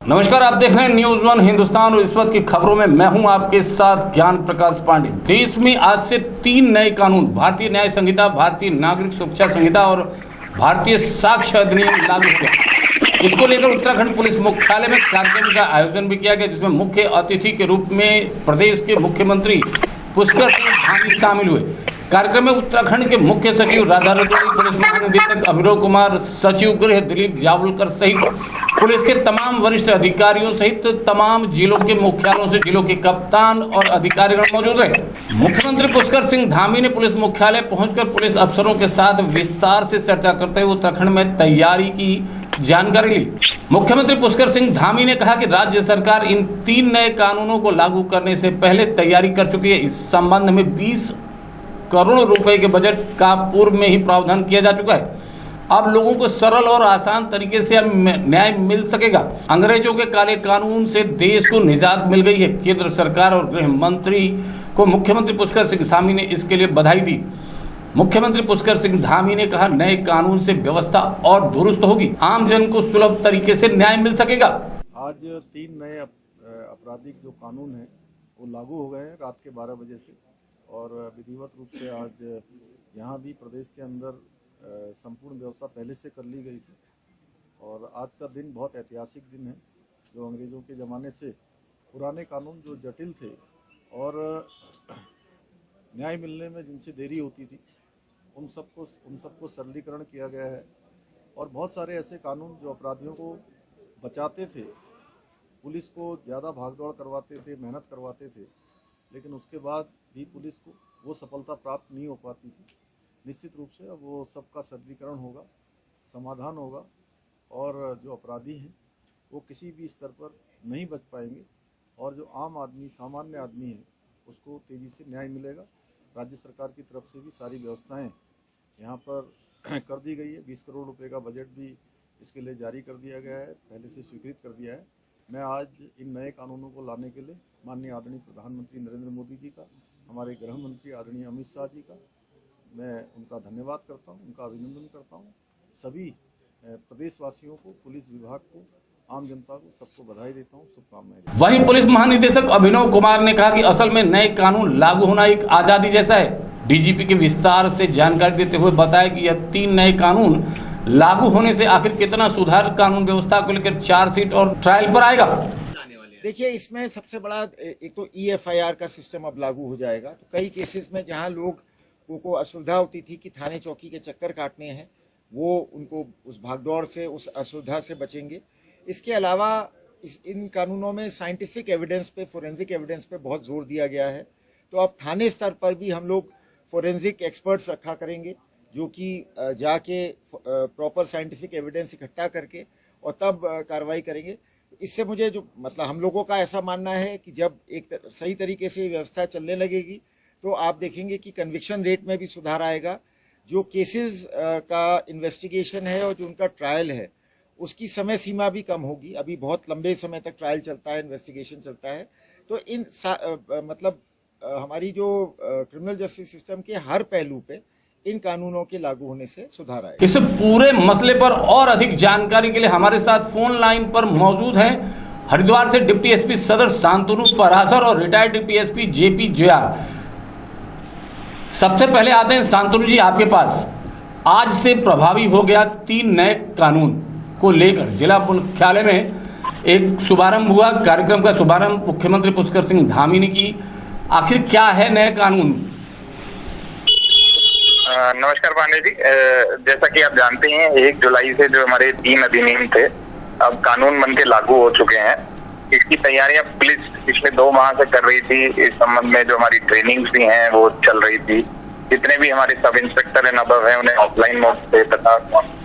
नमस्कार, आप देख रहे हैं न्यूज वन हिंदुस्तान और इस वक्त की खबरों में मैं हूं आपके साथ ज्ञान प्रकाश पांडे। देश में आज से 3 नए कानून भारतीय न्याय संहिता, भारतीय नागरिक सुरक्षा संहिता और भारतीय साक्ष्य अधिनियम लागू हो गए। इसको लेकर उत्तराखंड पुलिस मुख्यालय में कार्यक्रम का आयोजन भी किया गया, जिसमें मुख्य अतिथि के रूप में प्रदेश के मुख्यमंत्री पुष्कर सिंह धामी शामिल हुए। कार्यक्रम में उत्तराखंड के मुख्य सचिव राधा रतूड़ी, पुलिस महानिदेशक अभिनव कुमार, सचिव गृह दिलीप जावलकर सहित पुलिस के तमाम वरिष्ठ अधिकारियों सहित तमाम जिलों के मुख्यालयों से जिलों के कप्तान और अधिकारीगण मौजूद रहे। मुख्यमंत्री पुष्कर सिंह धामी ने पुलिस मुख्यालय पहुंचकर पुलिस अफसरों के साथ विस्तार से चर्चा करते हुए उत्तराखंड में तैयारी की जानकारी ली। मुख्यमंत्री पुष्कर सिंह धामी ने कहा कि राज्य सरकार इन 3 नए कानूनों को लागू करने से पहले तैयारी कर चुकी है। इस संबंध में 20 करोड़ रुपए के बजट का पूर्व में ही प्रावधान किया जा चुका है। अब लोगों को सरल और आसान तरीके से अब न्याय मिल सकेगा। अंग्रेजों के काले कानून से देश को निजात मिल गई है। केंद्र सरकार और गृह मंत्री को मुख्यमंत्री पुष्कर सिंह धामी ने इसके लिए बधाई दी। मुख्यमंत्री पुष्कर सिंह धामी ने कहा, नए कानून से व्यवस्था और दुरुस्त होगी, आम जन को सुलभ तरीके से न्याय मिल सकेगा। आज 3 नए आपराधिक जो कानून है वो लागू हो गए हैं रात के 12 बजे से, और विधिवत रूप से आज यहाँ भी प्रदेश के अंदर संपूर्ण व्यवस्था पहले से कर ली गई थी। और आज का दिन बहुत ऐतिहासिक दिन है। जो अंग्रेज़ों के ज़माने से पुराने कानून जो जटिल थे और न्याय मिलने में जिनसे देरी होती थी, उन सबको सरलीकरण किया गया है। और बहुत सारे ऐसे कानून जो अपराधियों को बचाते थे, पुलिस को ज़्यादा भागदौड़ करवाते थे, मेहनत करवाते थे, लेकिन उसके बाद भी पुलिस को वो सफलता प्राप्त नहीं हो पाती थी। निश्चित रूप से अब वो सबका सरलीकरण होगा, समाधान होगा, और जो अपराधी हैं वो किसी भी स्तर पर नहीं बच पाएंगे, और जो आम आदमी, सामान्य आदमी है, उसको तेज़ी से न्याय मिलेगा। राज्य सरकार की तरफ से भी सारी व्यवस्थाएं यहाँ पर कर दी गई है। 20 करोड़ रुपए का बजट भी इसके लिए जारी कर दिया गया है, पहले से स्वीकृत कर दिया है। मैं आज इन नए कानूनों को लाने के लिए माननीय आदरणीय प्रधानमंत्री नरेंद्र मोदी जी का, हमारे गृह मंत्री आदरणीय अमित शाह जी का मैं उनका धन्यवाद करता हूं, उनका अभिनंदन करता हूं। सभी प्रदेशवासियों को, पुलिस विभाग को, आम जनता को, सबको बधाई देता हूं, शुभकामनाएं। वहीं पुलिस महानिदेशक अभिनव कुमार ने कहा कि असल में नए कानून लागू होना एक आजादी जैसा है। डीजीपी के विस्तार से जानकारी देते हुए बताया कि यह 3 नए कानून लागू होने से आखिर कितना सुधार कानून व्यवस्था को लेकर चार्जशीट और ट्रायल पर आएगा। देखिए, इसमें सबसे बड़ा एक तो EFIR का सिस्टम अब लागू हो जाएगा। तो कई केसेस में जहां लोगों को असुविधा होती थी कि थाने चौकी के चक्कर काटने हैं, वो उनको उस भागदौड़ से, उस असुविधा से बचेंगे। इसके अलावा इन कानूनों में साइंटिफिक एविडेंस पे, फोरेंसिक एविडेंस पे बहुत जोर दिया गया है। तो अब थाने स्तर पर भी हम लोग फोरेंसिक एक्सपर्ट्स रखा करेंगे, जो कि जाके प्रॉपर साइंटिफिक एविडेंस इकट्ठा करके और तब कार्रवाई करेंगे। इससे मुझे जो मतलब हम लोगों का ऐसा मानना है कि जब एक सही तरीके से व्यवस्था चलने लगेगी तो आप देखेंगे कि कन्विक्शन रेट में भी सुधार आएगा। जो केसेस का इन्वेस्टिगेशन है और जो उनका ट्रायल है, उसकी समय सीमा भी कम होगी। अभी बहुत लंबे समय तक ट्रायल चलता है, इन्वेस्टिगेशन चलता है। तो इन हमारी जो क्रिमिनल जस्टिस सिस्टम के हर पहलू पे इन कानूनों के लागू होने से सुधार आएगा। इस पूरे मसले पर और अधिक जानकारी के लिए हमारे साथ फोन लाइन पर मौजूद हैं हरिद्वार से डिप्टी एसपी सदर शांतनु पराशर और रिटायर्ड डीपीएसपी जेपी जोयार। सबसे पहले आते हैं शांतनु जी आपके पास। आज से प्रभावी हो गया 3 नए कानून को लेकर जिला मुख्यालय में एक शुभारंभ हुआ। कार्यक्रम का शुभारंभ मुख्यमंत्री पुष्कर सिंह धामी ने की। आखिर क्या है नए कानून? नमस्कार पांडे जी, जैसा कि आप जानते हैं 1 जुलाई से जो हमारे 3 अधिनियम थे अब कानून बनके लागू हो चुके हैं। इसकी तैयारियां पुलिस पिछले 2 माह से कर रही थी। इस संबंध में जो हमारी ट्रेनिंग्स भी हैं वो चल रही थी। जितने भी हमारे सब इंस्पेक्टर एंड अबव हैं उन्हें ऑफलाइन मोड से तथा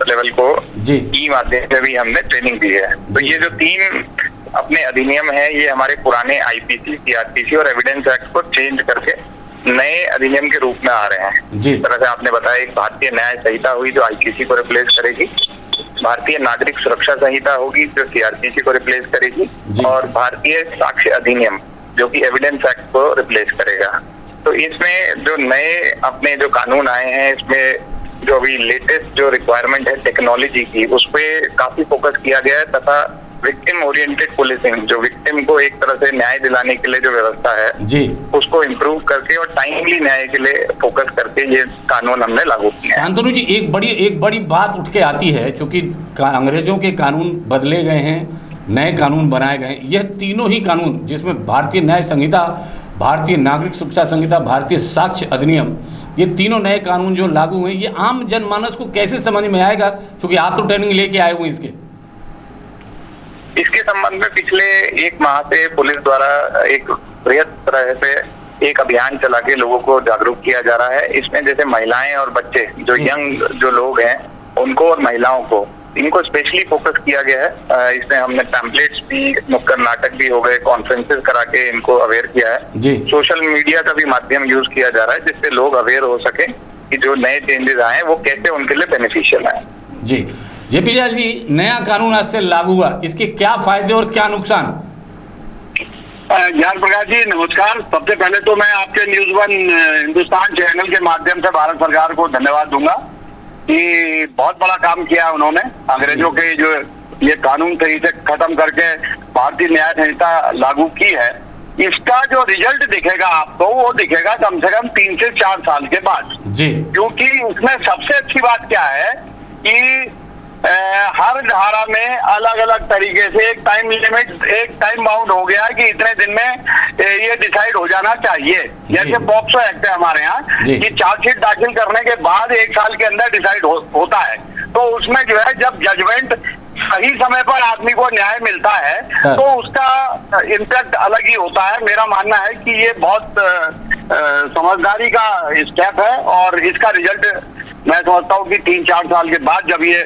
लेवल को ई माध्यम से भी हमने ट्रेनिंग दी है। तो ये जो 3 अपने अधिनियम है, ये हमारे पुराने IPC, CRPC और एविडेंस एक्ट को चेंज करके नए अधिनियम के रूप में आ रहे हैं। जिस तरह से आपने बताया, एक भारतीय न्याय संहिता हुई जो IPC को रिप्लेस करेगी, भारतीय नागरिक सुरक्षा संहिता होगी जो CRPC को रिप्लेस करेगी, और भारतीय साक्ष्य अधिनियम जो कि एविडेंस एक्ट को रिप्लेस करेगा। तो इसमें जो नए अपने जो कानून आए हैं, इसमें जो अभी लेटेस्ट जो रिक्वायरमेंट है टेक्नोलॉजी की, उस पर काफी फोकस किया गया है तथा विक्टिम ओरिएंटेड पुलिसिंग, जो विक्टिम को एक तरह से न्याय दिलाने के लिए जो व्यवस्था है जी, उसको इम्प्रूव करके और टाइमली न्याय के लिए फोकस करके ये कानून हमने लागू किया है। शांतनु जी, एक बड़ी बात उठ के आती है, क्योंकि अंग्रेजों के कानून बदले गए हैं, नए कानून बनाए गए हैं। यह तीनों ही कानून, जिसमें भारतीय न्याय संहिता, भारतीय नागरिक सुरक्षा संहिता, भारतीय साक्ष्य अधिनियम, ये तीनों नए कानून जो लागू हुए, ये आम जनमानस को कैसे समझ में आएगा, क्योंकि आप तो ट्रेनिंग लेके आए हुए इसके संबंध में पिछले 1 माह से पुलिस द्वारा एक बृहद तरह से एक अभियान चला के लोगों को जागरूक किया जा रहा है। इसमें जैसे महिलाएं और बच्चे, जो यंग जो लोग हैं, उनको और महिलाओं को, इनको स्पेशली फोकस किया गया है। इसमें हमने पैम्पलेट्स भी, नुक्कड़ नाटक भी हो गए, कॉन्फ्रेंसेस करा के इनको अवेयर किया है जी। सोशल मीडिया का भी माध्यम यूज किया जा रहा है, जिससे लोग अवेयर हो सके कि जो नए चेंजेस आए वो कैसे उनके लिए बेनिफिशियल है। जी। जेपी जाल जी, नया कानून आज से लागू हुआ, इसके क्या फायदे और क्या नुकसान? ज्ञान प्रकाश जी नमस्कार। सबसे पहले तो मैं आपके न्यूज 1 हिंदुस्तान चैनल के माध्यम से भारत सरकार को धन्यवाद दूंगा कि बहुत बड़ा काम किया उन्होंने। अंग्रेजों के जो ये कानून थे इसे खत्म करके भारतीय न्याय संहिता लागू की है। इसका जो रिजल्ट दिखेगा आपको, वो दिखेगा कम से कम 3 से 4 साल के बाद जी। क्योंकि उसमें सबसे अच्छी बात क्या है कि हर धारा में अलग अलग तरीके से एक टाइम लिमिट, एक टाइम बाउंड हो गया कि इतने दिन में ये डिसाइड हो जाना चाहिए। जैसे पॉक्सो एक्ट है हमारे यहाँ कि चार्जशीट दाखिल करने के बाद 1 साल के अंदर डिसाइड होता है। तो उसमें जो है, जब जजमेंट सही समय पर आदमी को न्याय मिलता है तो उसका इम्पैक्ट अलग ही होता है। मेरा मानना है कि ये बहुत समझदारी का स्टेप है और इसका रिजल्ट मैं समझता हूँ कि 3-4 साल के बाद, जब ये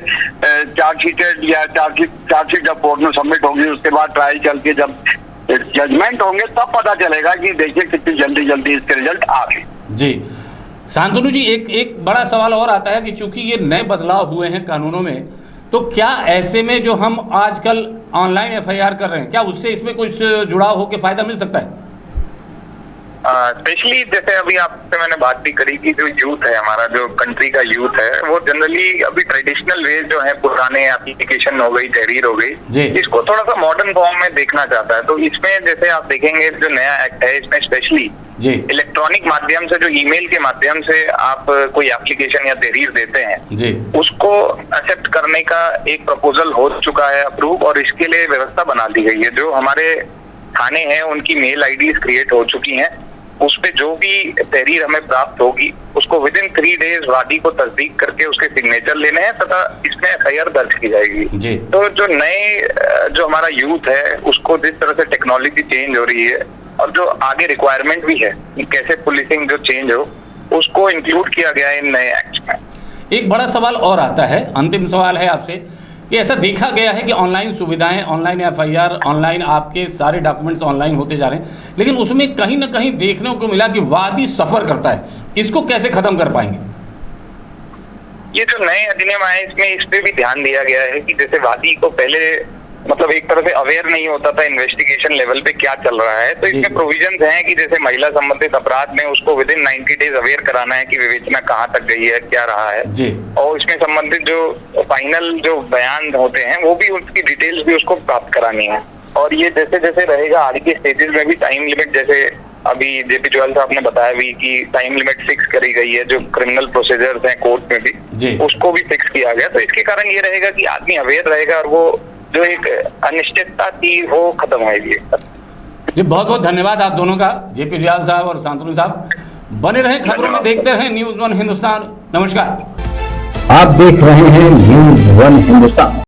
चार्जशीटेड या चार्जशीट जब कोर्ट में सबमिट होगी, उसके बाद ट्रायल चल के जब जजमेंट होंगे, तब पता चलेगा कि देखिए कितनी जल्दी इसके रिजल्ट आ गए। जी। शांतनु जी, एक बड़ा सवाल और आता है कि चूंकि ये नए बदलाव हुए हैं कानूनों में, तो क्या ऐसे में जो हम आजकल ऑनलाइन FIR कर रहे हैं, क्या उससे इसमें कुछ जुड़ाव होकर फायदा मिल सकता है? स्पेशली जैसे अभी आपसे मैंने बात भी करी कि जो यूथ है हमारा, जो कंट्री का यूथ है, वो जनरली अभी ट्रेडिशनल वेज जो है, पुराने एप्लीकेशन हो गई, तहरीर हो गई, इसको थोड़ा सा मॉडर्न फॉर्म में देखना चाहता है। तो इसमें जैसे आप देखेंगे जो नया एक्ट है, इसमें स्पेशली इलेक्ट्रॉनिक माध्यम से, जो ईमेल के माध्यम से आप कोई एप्लीकेशन या तहरीर देते हैं, उसको एक्सेप्ट करने का एक प्रपोजल हो चुका है अप्रूव, और इसके लिए व्यवस्था बना दी गई है। जो हमारे थाने हैं उनकी मेल आईडीज क्रिएट हो चुकी हैं, उस पे जो भी तहरीर हमें प्राप्त होगी उसको विदिन 3 डेज वादी को तस्दीक करके उसके सिग्नेचर लेने हैं तथा इसमें FIR दर्ज की जाएगी। तो जो जो हमारा यूथ है, उसको जिस तरह से टेक्नोलॉजी चेंज हो रही है और जो आगे रिक्वायरमेंट भी है कि कैसे पुलिसिंग जो चेंज हो, उसको इंक्लूड किया गया है इन नए एक्ट में। एक बड़ा सवाल और आता है, अंतिम सवाल है आपसे, कि ऐसा देखा गया है कि ऑनलाइन सुविधाएं, ऑनलाइन FIR, ऑनलाइन आपके सारे डॉक्यूमेंट्स ऑनलाइन होते जा रहे हैं, लेकिन उसमें कहीं ना कहीं देखने को मिला कि वादी सफर करता है। इसको कैसे खत्म कर पाएंगे? ये जो नए अधिनियम आए, इसमें इस पे भी ध्यान दिया गया है कि जैसे वादी को पहले मतलब एक तरह से अवेयर नहीं होता था इन्वेस्टिगेशन लेवल पे क्या चल रहा है, तो इसमें प्रोविजंस हैं कि जैसे महिला संबंधित अपराध में उसको विदिन 90 डेज अवेयर कराना है कि विवेचना कहाँ तक गई है, क्या रहा है, और इसमें संबंधित जो फाइनल जो बयान होते हैं वो भी उसकी डिटेल्स भी उसको प्राप्त करानी है। और ये जैसे जैसे रहेगा आगे के स्टेजेस में भी टाइम लिमिट, जैसे अभी जेपी जोयल साहब ने बताया भी कि टाइम लिमिट फिक्स करी गई है, जो क्रिमिनल प्रोसीजर्स हैं कोर्ट में भी उसको भी फिक्स किया गया। तो इसके कारण ये रहेगा कि आदमी अवेयर रहेगा और वो जो एक अनिश्चितता थी वो खत्म होगी। जी, बहुत बहुत धन्यवाद आप दोनों का, जेपी जोयल साहब और शांतनु साहब। बने रहें खबरों में, देखते रहें न्यूज़ 1 हिंदुस्तान। नमस्कार। आप देख रहे हैं न्यूज़ 1 हिंदुस्तान।